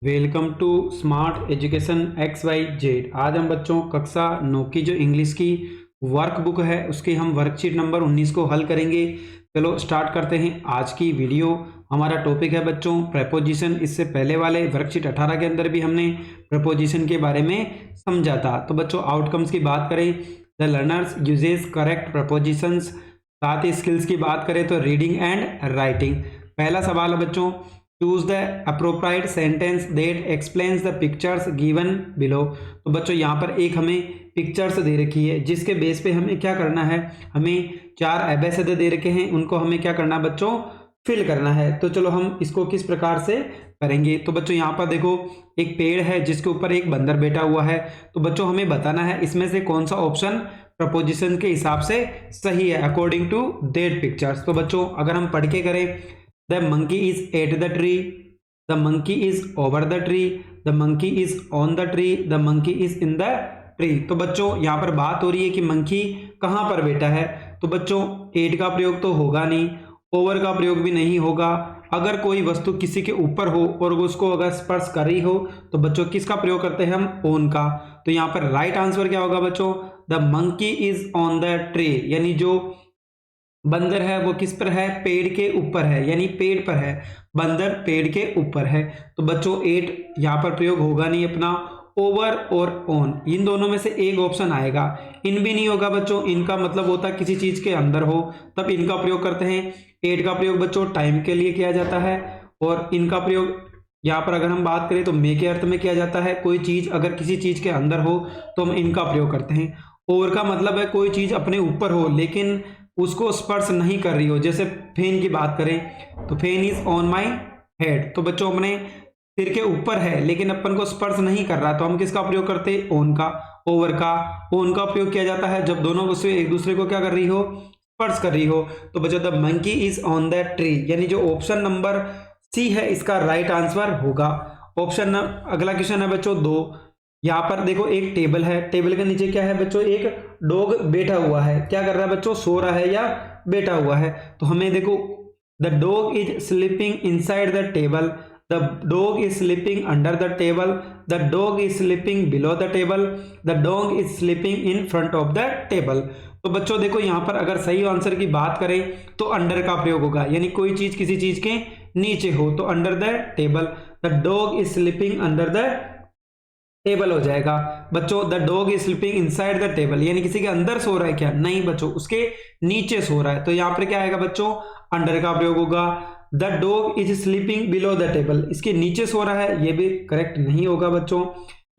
Welcome to smart education X Y Z. आज हम बच्चों कक्षा 9 की जो इंग्लिश की वर्कबुक है उसकी हम वर्कशीट नंबर 19 को हल करेंगे। चलो स्टार्ट करते हैं आज की वीडियो। हमारा टॉपिक है बच्चों प्रपोजिशन। इससे पहले वाले वर्कशीट 18 के अंदर भी हमने प्रपोजिशन के बारे में समझा था। तो बच्चों आउटकम्स की बात करें, the learners uses correct propositions. साथ ही स्किल्स की बात करें तो रीडिंग एंड राइटिंग। पहला सवाल है बच्चों, choose the appropriate sentence that explains the pictures given below. तो बच्चों यहाँ पर एक हमें पिक्चर्स दे रखी है जिसके बेस पे हमें क्या करना है, हमें 4 एबेसिड दे रखे हैं, उनको हमें क्या करना है बच्चों, फिल करना है। तो चलो हम इसको किस प्रकार से करेंगे। तो बच्चों यहाँ पर देखो एक पेड़ है जिसके ऊपर एक बंदर बैठा हुआ है। तो बच्चों हमें बताना है इसमें से कौन सा ऑप्शन प्रपोजिशन के हिसाब से सही है अकॉर्डिंग टू दैट पिक्चर्स। तो बच्चों अगर हम पढ़ के करें, The monkey is at the tree, the monkey is over the tree, the monkey is on the tree, the monkey is in the tree। तो बच्चों यहाँ पर बात हो रही है कि मंकी कहाँ पर बैठा है। तो बच्चों एट का प्रयोग तो होगा नहीं, ओवर का प्रयोग भी नहीं होगा। अगर कोई वस्तु किसी के ऊपर हो और उसको अगर स्पर्श कर रही हो तो बच्चों किसका प्रयोग करते हैं हम, ओन का। तो यहाँ पर राइट आंसर क्या होगा बच्चों, the monkey is on the tree, यानी जो बंदर है वो किस पर है, पेड़ के ऊपर है, यानी पेड़ पर है, बंदर पेड़ के ऊपर है। तो बच्चों एट यहाँ पर प्रयोग होगा नहीं अपना, ओवर और ऑन इन दोनों में से एक ऑप्शन आएगा। इन भी नहीं होगा बच्चों, इनका मतलब होता है किसी चीज के अंदर हो तब इनका प्रयोग करते हैं। एट का प्रयोग बच्चों टाइम के लिए किया जाता है और इनका प्रयोग यहाँ पर अगर हम बात करें तो मे के अर्थ में किया जाता है। कोई चीज अगर किसी चीज के अंदर हो तो हम इनका प्रयोग करते हैं। ओवर का मतलब है कोई चीज अपने ऊपर हो लेकिन उसको स्पर्श नहीं कर रही हो। जैसे फैन की बात करें तो fan is on my head, तो बच्चों अपने सिर के ऊपर है लेकिन अपन को स्पर्श नहीं कर रहा, तो हम किसका प्रयोग करते हैं, ओन का। ओवर का, ओन का प्रयोग किया जाता है जब दोनों वस्तुएं एक दूसरे को क्या कर रही हो, स्पर्श कर रही हो। तो बच्चों the monkey is on the tree, यानी जो ऑप्शन नंबर सी है इसका राइट आंसर होगा। ऑप्शन अगला क्वेश्चन है बच्चों 2। यहाँ पर देखो एक टेबल है, टेबल के नीचे क्या है बच्चों, एक डॉग बैठा हुआ है। क्या कर रहा है बच्चों, सो रहा है या बैठा हुआ है। तो हमें देखो the dog is sleeping inside the table, the dog is sleeping under the table, the dog is sleeping below the table, the dog is sleeping in front of the table. तो बच्चों देखो यहाँ पर अगर सही आंसर की बात करें तो अंडर का प्रयोग होगा, यानी कोई चीज किसी चीज के नीचे हो तो under the table. The dog is sleeping under the table हो जाएगा। बच्चों the dog is sleeping inside the table, यानी किसी के अंदर सो रहा है क्या, नहीं बच्चों उसके नीचे सो रहा है। तो यहाँ पर क्या आएगा बच्चों, अंडर का प्रयोग होगा। The dog is sleeping below the table, इसके नीचे सो रहा है, ये भी करेक्ट नहीं होगा बच्चों।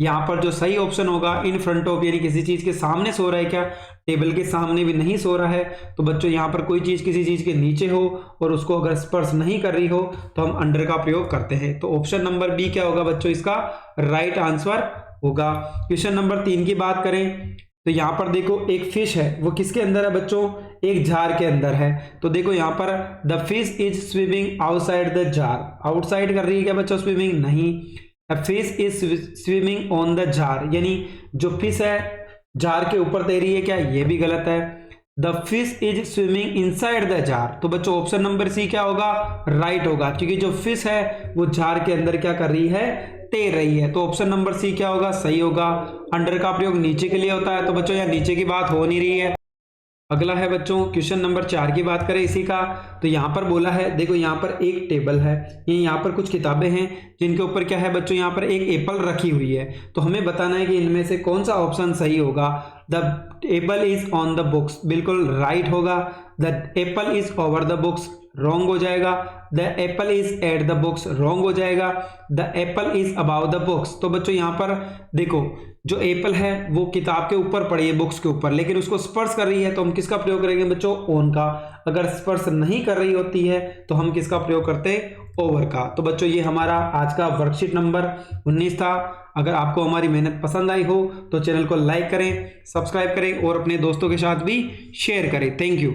यहाँ पर जो सही ऑप्शन होगा इन फ्रंट ऑफ, यानी किसी चीज के सामने सो रहा है क्या, टेबल के सामने भी नहीं सो रहा है। तो बच्चों यहाँ पर कोई चीज किसी चीज के नीचे हो और उसको अगर स्पर्श नहीं कर रही हो तो हम अंडर का प्रयोग करते हैं। तो ऑप्शन नंबर बी क्या होगा बच्चों, इसका राइट आंसर होगा। क्वेश्चन नंबर 3 की बात करें तो यहाँ पर देखो एक फिश है, वो किसके अंदर है बच्चों, एक जार के अंदर है। तो देखो यहाँ पर the fish is swimming outside the jar, outside कर रही है क्या बच्चों स्विमिंग, नहीं। Fish is swimming on the jar, यानी जो फिश है जार के ऊपर तैर रही है क्या, ये भी गलत है। The fish is swimming inside the jar, तो बच्चों ऑप्शन नंबर सी क्या होगा, राइट होगा, क्योंकि जो फिश है वो जार के अंदर क्या कर रही है, तैर रही है। तो ऑप्शन नंबर सी क्या होगा, सही होगा। अंडर का प्रयोग नीचे के लिए होता है, तो बच्चों यहाँ नीचे की बात हो नहीं रही है। अगला है बच्चों क्वेश्चन नंबर 4 की बात करें इसी का, तो यहाँ पर बोला है देखो यहाँ पर एक टेबल है, ये यहाँ पर कुछ किताबें हैं जिनके ऊपर क्या है बच्चों, यहाँ पर एक एप्पल रखी हुई है। तो हमें बताना है कि इनमें से कौन सा ऑप्शन सही होगा। The Apple is on the books, बिल्कुल राइट होगा। The Apple is over the books, wrong हो जाएगा। The Apple is at the books, wrong हो जाएगा। The Apple is about the books, तो बच्चों यहाँ पर देखो जो एप्पल है वो किताब के ऊपर पड़ी है, बुक्स के ऊपर, लेकिन उसको स्पर्श कर रही है तो हम किसका प्रयोग करेंगे बच्चों, ओन का। अगर स्पर्श नहीं कर रही होती है तो हम किसका प्रयोग करते हैं, ओवर का। तो बच्चों ये हमारा आज का वर्कशीट नंबर 19 था। अगर आपको हमारी मेहनत पसंद आई हो तो चैनल को लाइक करें, सब्सक्राइब करें और अपने दोस्तों के साथ भी शेयर करें। Thank you.